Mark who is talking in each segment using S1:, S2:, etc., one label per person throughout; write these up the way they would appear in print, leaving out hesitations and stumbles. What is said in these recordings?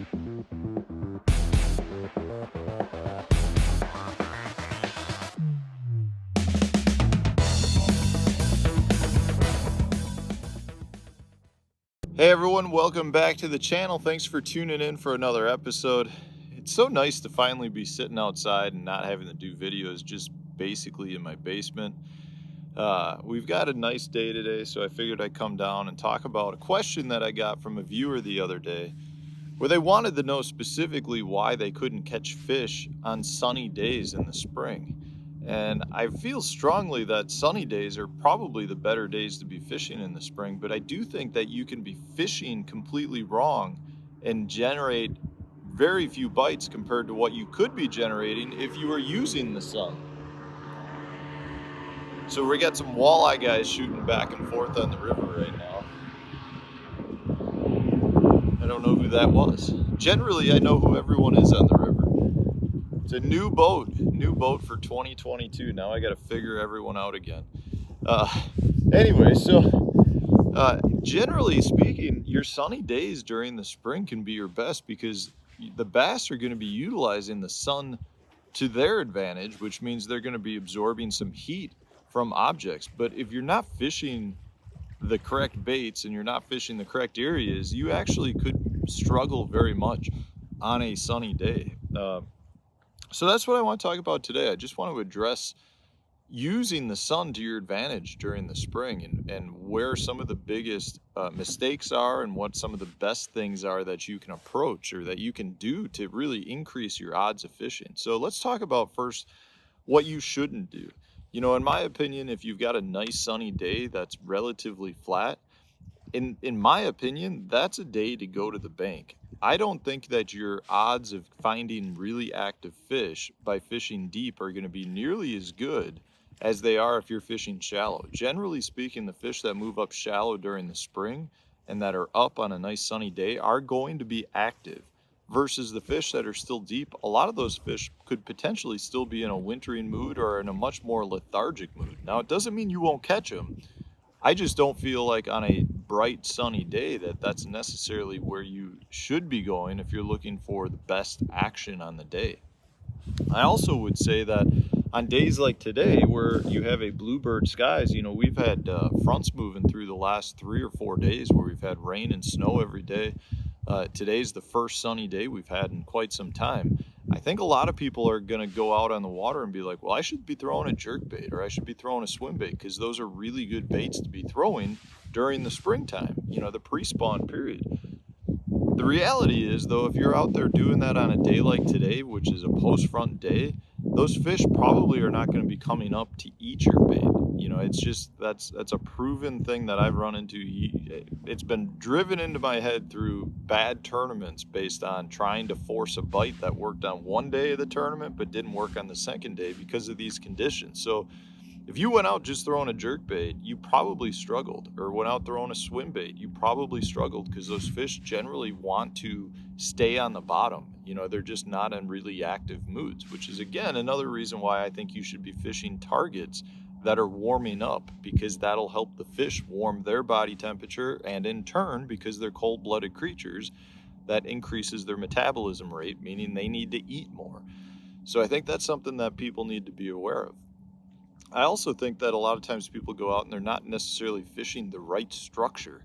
S1: Hey everyone, welcome back to the channel. Thanks for tuning in for another episode. It's so nice to finally be sitting outside and not having to do videos just basically in my basement. We've got a nice day today, so I figured I'd come down and talk about a question that I got from a viewer the other day, where they wanted to know specifically why they couldn't catch fish on sunny days in the spring. And I feel strongly that sunny days are probably the better days to be fishing in the spring, but I do think that you can be fishing completely wrong and generate very few bites compared to what you could be generating if you were using the sun. So we got some walleye guys shooting back and forth on the river right now. I don't know who that was. Generally, I know who everyone is on the river. It's a new boat for 2022. Now I got to figure everyone out again. Anyway, generally speaking, your sunny days during the spring can be your best because the bass are going to be utilizing the sun to their advantage, which means they're going to be absorbing some heat from objects. But if you're not fishing the correct baits and you're not fishing the correct areas, you actually could struggle very much on a sunny day. So that's what I want to talk about today. I just want to address using the sun to your advantage during the spring and where some of the biggest mistakes are and what some of the best things are that you can approach or that you can do to really increase your odds of fishing. So let's talk about first what you shouldn't do. You know, in my opinion, if you've got a nice sunny day that's relatively flat, in my opinion, that's a day to go to the bank. I don't think that your odds of finding really active fish by fishing deep are going to be nearly as good as they are if you're fishing shallow. Generally speaking, the fish that move up shallow during the spring and that are up on a nice sunny day are going to be active versus the fish that are still deep. A lot of those fish could potentially still be in a wintering mood or in a much more lethargic mood. Now, it doesn't mean you won't catch them. I just don't feel like on a bright sunny day that that's necessarily where you should be going if you're looking for the best action on the day. I also would say that on days like today where you have a bluebird skies, you know, we've had fronts moving through the last 3 or 4 days where we've had rain and snow every day. Today's the first sunny day we've had in quite some time. I think a lot of people are going to go out on the water and be like, well, I should be throwing a jerkbait or I should be throwing a swim bait because those are really good baits to be throwing during the springtime, you know, the pre-spawn period. The reality is, though, if you're out there doing that on a day like today, which is a post-front day, those fish probably are not going to be coming up to eat your bait. You know, it's just that's a proven thing that I've run into. It's been driven into my head through bad tournaments based on trying to force a bite that worked on one day of the tournament but didn't work on the second day because of these conditions. So if you went out just throwing a jerkbait, you probably struggled, or went out throwing a swim bait, you probably struggled because those fish generally want to stay on the bottom. You know, they're just not in really active moods, which is, again, another reason why I think you should be fishing targets that are warming up, because that'll help the fish warm their body temperature, and in turn, because they're cold-blooded creatures, that increases their metabolism rate, meaning they need to eat more. So I think that's something that people need to be aware of. I also think that a lot of times people go out and they're not necessarily fishing the right structure.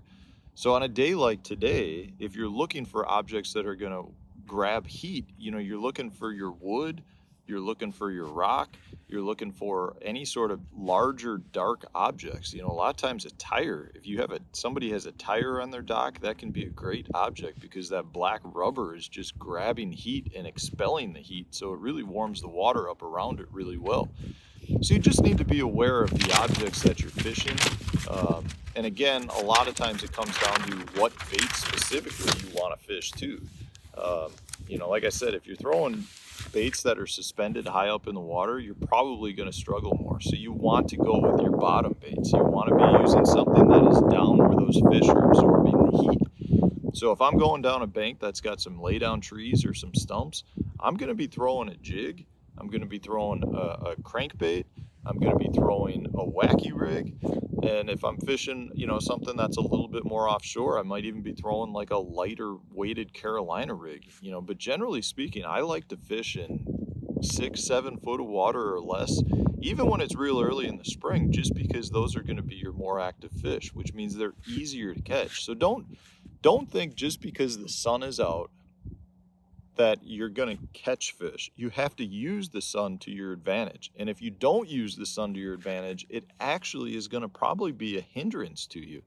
S1: So on a day like today, if you're looking for objects that are going to grab heat, you know, you're looking for your wood, you're looking for your rock, you're looking for any sort of larger dark objects. You know, a lot of times a tire, if you have somebody has a tire on their dock, that can be a great object because that black rubber is just grabbing heat and expelling the heat. So it really warms the water up around it really well. So you just need to be aware of the objects that you're fishing. And again, a lot of times it comes down to what bait specifically you want to fish too. You know, like I said, if you're throwing baits that are suspended high up in the water, you're probably going to struggle more. So you want to go with your bottom baits. You want to be using something that is down where those fish are absorbing the heat. So if I'm going down a bank that's got some lay down trees or some stumps, I'm going to be throwing a jig. I'm going to be throwing a crankbait, I'm going to be throwing a wacky rig. And if I'm fishing, you know, something that's a little bit more offshore, I might even be throwing like a lighter weighted Carolina rig, you know. But generally speaking, I like to fish in 6, 7 foot of water or less, even when it's real early in the spring, just because those are going to be your more active fish, which means they're easier to catch. So don't think just because the sun is out that you're going to catch fish. You have to use the sun to your advantage. And if you don't use the sun to your advantage, it actually is going to probably be a hindrance to you.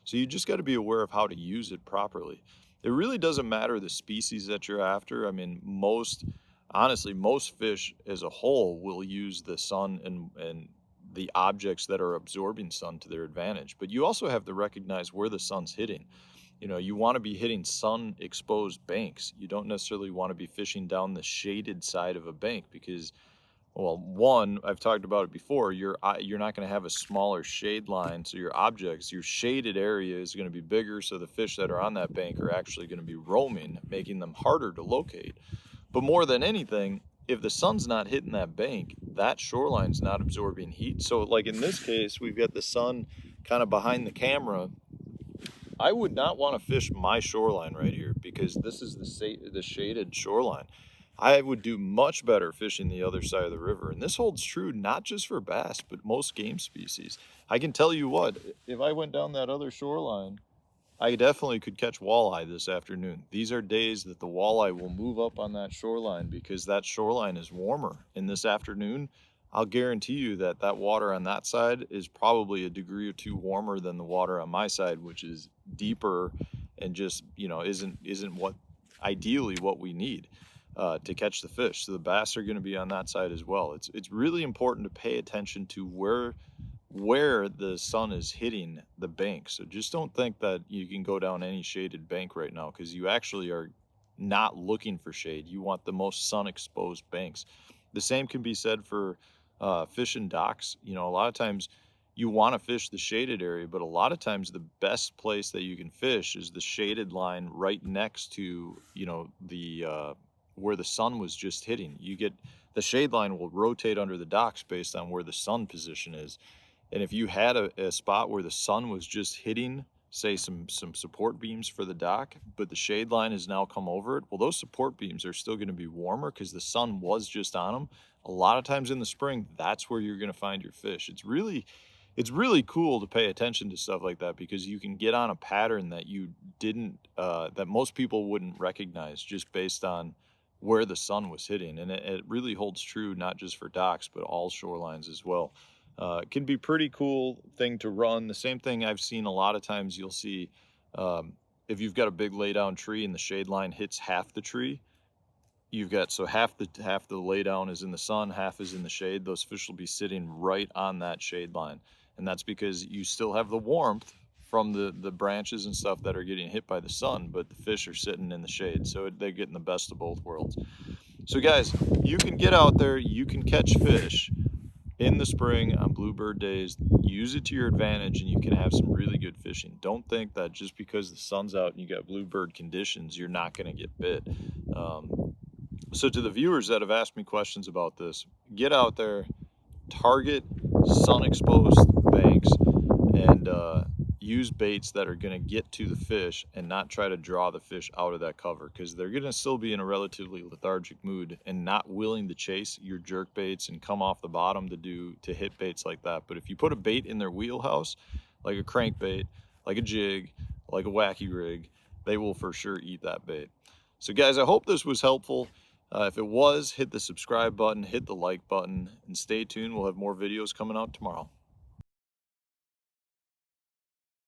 S1: So you just got to be aware of how to use it properly. It really doesn't matter the species that you're after. I mean, honestly, most fish as a whole will use the sun and the objects that are absorbing sun to their advantage. But you also have to recognize where the sun's hitting. You know, you want to be hitting sun exposed banks. You don't necessarily want to be fishing down the shaded side of a bank because, well, one, I've talked about it before, you're not going to have a smaller shade line. So your shaded area is going to be bigger. So the fish that are on that bank are actually going to be roaming, making them harder to locate. But more than anything, if the sun's not hitting that bank, that shoreline's not absorbing heat. So like in this case, we've got the sun kind of behind the camera. I would not want to fish my shoreline right here because this is the shaded shoreline. I would do much better fishing the other side of the river. And this holds true not just for bass, but most game species. I can tell you what, if I went down that other shoreline, I definitely could catch walleye this afternoon. These are days that the walleye will move up on that shoreline because that shoreline is warmer. And this afternoon, I'll guarantee you that that water on that side is probably a degree or two warmer than the water on my side, which is deeper and just, you know, isn't what ideally what we need to catch the fish. So the bass are going to be on that side as well. It's really important to pay attention to where the sun is hitting the bank. So just don't think that you can go down any shaded bank right now because you actually are not looking for shade. You want the most sun exposed banks. The same can be said for fishing docks. You know, a lot of times you want to fish the shaded area, but a lot of times the best place that you can fish is the shaded line right next to, you know, the where the sun was just hitting. You get the shade line will rotate under the docks based on where the sun position is. And if you had a spot where the sun was just hitting, say some support beams for the dock, but the shade line has now come over it, well, those support beams are still going to be warmer because the sun was just on them. A lot of times in the spring, that's where you're going to find your fish. It's really cool to pay attention to stuff like that because you can get on a pattern that you didn't, that most people wouldn't recognize just based on where the sun was hitting. And it really holds true, not just for docks, but all shorelines as well. It can be pretty cool thing to run. The same thing I've seen a lot of times you'll see if you've got a big lay down tree and the shade line hits half the tree, you've got so half the lay down is in the sun, half is in the shade. Those fish will be sitting right on that shade line. And that's because you still have the warmth from the branches and stuff that are getting hit by the sun, but the fish are sitting in the shade. So they're getting the best of both worlds. So guys, you can get out there, you can catch fish in the spring on bluebird days. Use it to your advantage and you can have some really good fishing. Don't think that just because the sun's out and you got bluebird conditions, you're not going to get bit. So to the viewers that have asked me questions about this, get out there, target sun exposed banks, and use baits that are going to get to the fish and not try to draw the fish out of that cover because they're going to still be in a relatively lethargic mood and not willing to chase your jerk baits and come off the bottom to hit baits like that. But if you put a bait in their wheelhouse, like a crankbait, like a jig, like a wacky rig, they will for sure eat that bait. So guys, I hope this was helpful. If it was, hit the subscribe button, hit the like button, and stay tuned. We'll have more videos coming out tomorrow.